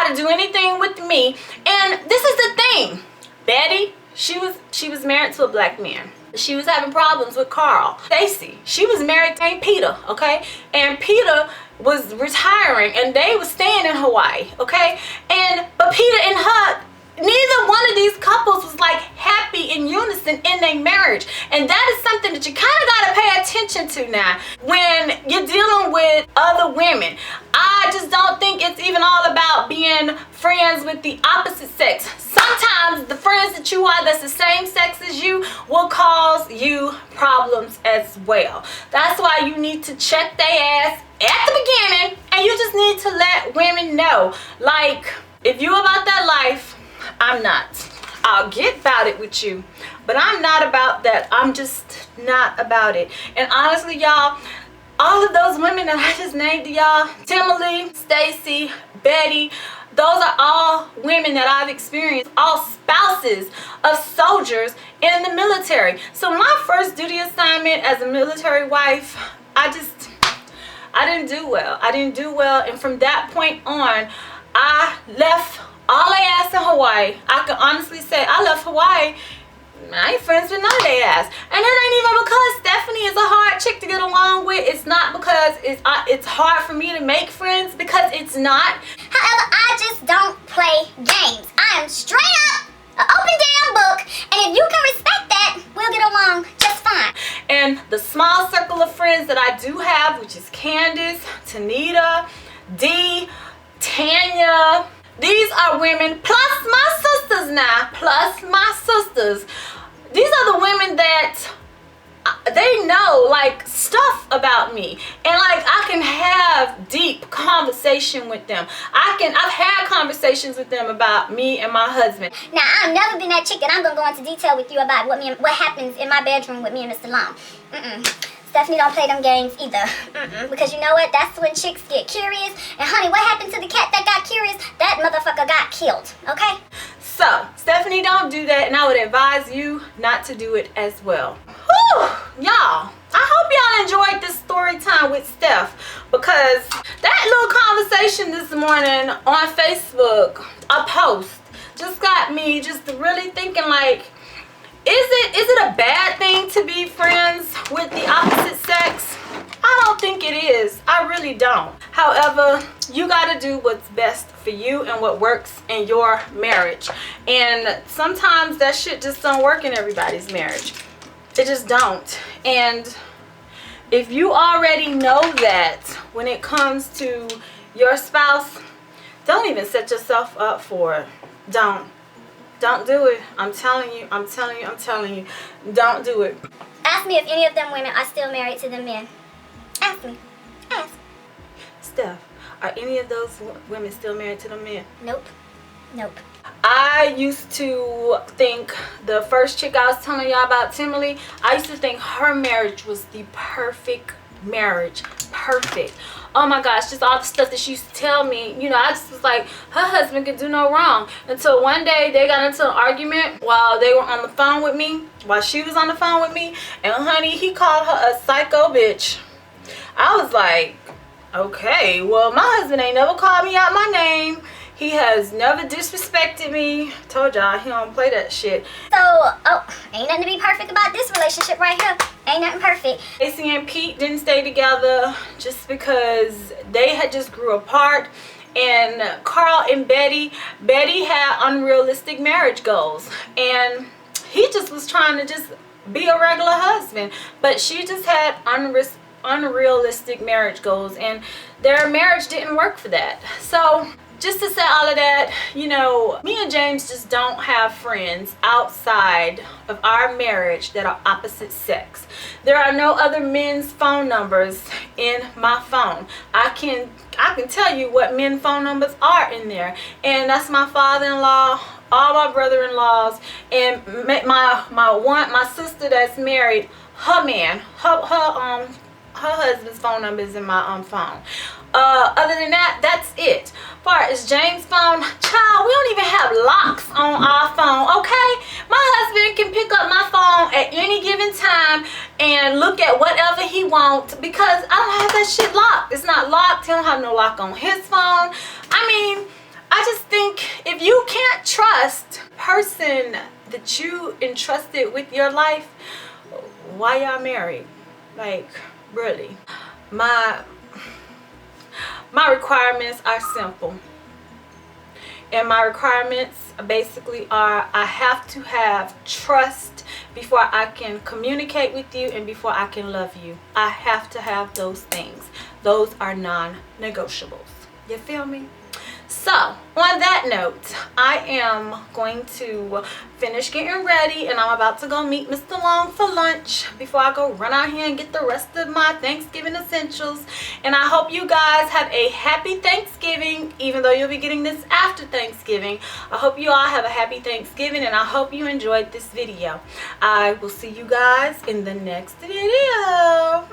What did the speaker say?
try to do anything with me. And this is the thing. Betty, she was married to a black man. She was having problems with Carl. Stacy, she was married to Peter, okay? And Peter was retiring and they were staying in Hawaii, okay? But Peter and her, neither one of these couples was like happy in unison in their marriage. And that is something that you kind of got to pay attention to now when you're dealing with other women. I just don't think it's even all about being friends with the opposite sex. Sometimes the friends that you are that's the same sex as you will cause you problems as well. That's why you need to check their ass at the beginning, and you just need to let women know, like, if you about that life, I'm not. I'll get about it with you, but I'm not about that. I'm just not about it. And honestly, y'all, all of those women that I just named to y'all, Timberly, Stacy, Betty, those are all women that I've experienced, all spouses of soldiers in the military. So my first duty assignment as a military wife, I didn't do well. I didn't do well, and from that point on, I left all they ass in Hawaii. I can honestly say I left Hawaii. I ain't friends with none of they ass. And it ain't even because Stephanie is a hard chick to get along with. It's not because it's hard for me to make friends, because it's not. However, I just don't play games. I am straight up an open damn book, and if you can respect that, we'll get along just fine. And the small circle of friends that I do have, which is Candace, Tanita, Dee, Tanya, these are women, plus my sisters now, plus my sisters. These are the women that they know like stuff about me, and like I can have deep conversation with them. I've had conversations with them about me and my husband. Now, I've never been that chick that I'm gonna go into detail with you about what happens in my bedroom with me and Mr. Long. Stephanie don't play them games either. Because you know what? That's when chicks get curious. And honey, what happened to the cat that got curious? That motherfucker got killed, okay? So, Stephanie don't do that, and I would advise you not to do it as well. Whew, y'all. I hope y'all enjoyed this story time with Steph, because that little conversation this morning on Facebook, a post, just got me just really thinking, like, is it a bad thing to be friends with the opposite sex? I don't think it is. I really don't. However, you got to do what's best for you and what works in your marriage. And sometimes that shit just don't work in everybody's marriage. It just don't. And if you already know that when it comes to your spouse, don't even set yourself up for it. Don't do it. I'm telling you. Don't do it. Ask me if any of them women are still married to them men. Ask me. Ask. Steph, are any of those women still married to them men? Nope. I used to think, the first chick I was telling y'all about, Timberly, I used to think her marriage was the perfect marriage. Perfect. Oh my gosh, just all the stuff that she used to tell me. You know, I just was like, her husband could do no wrong. Until one day they got into an argument while they were on the phone with me, while she was on the phone with me, and honey, he called her a psycho bitch. I was like, okay, well, my husband ain't never called me out my name. He has never disrespected me. Told y'all, he don't play that shit. So, ain't nothing to be perfect about this relationship right here. Ain't nothing perfect. Stacy and Pete didn't stay together just because they had just grew apart. And Carl and Betty had unrealistic marriage goals. And he just was trying to just be a regular husband. But she just had unrealistic marriage goals. And their marriage didn't work for that. So, just to say all of that, you know, me and James just don't have friends outside of our marriage that are opposite sex. There are no other men's phone numbers in my phone. I can tell you what men's phone numbers are in there, and that's my father-in-law, all my brother-in-laws, and my sister that's married. Her man, her husband's phone number is in my phone. Other than that, that's it. As far as James' phone, child, we don't even have locks on our phone, okay? My husband can pick up my phone at any given time and look at whatever he wants, because I don't have that shit locked. It's not locked. He don't have no lock on his phone. I mean, I just trust person that you entrusted with your life, why y'all married? Like, really. My requirements are simple. And my requirements basically are, I have to have trust before I can communicate with you and before I can love you. I have to have those things. Those are non-negotiables. You feel me? So, on that note, I am going to finish getting ready and I'm about to go meet Mr. Long for lunch before I go run out here and get the rest of my Thanksgiving essentials. And I hope you guys have a happy Thanksgiving, even though you'll be getting this after Thanksgiving. I hope you all have a happy Thanksgiving and I hope you enjoyed this video. I will see you guys in the next video.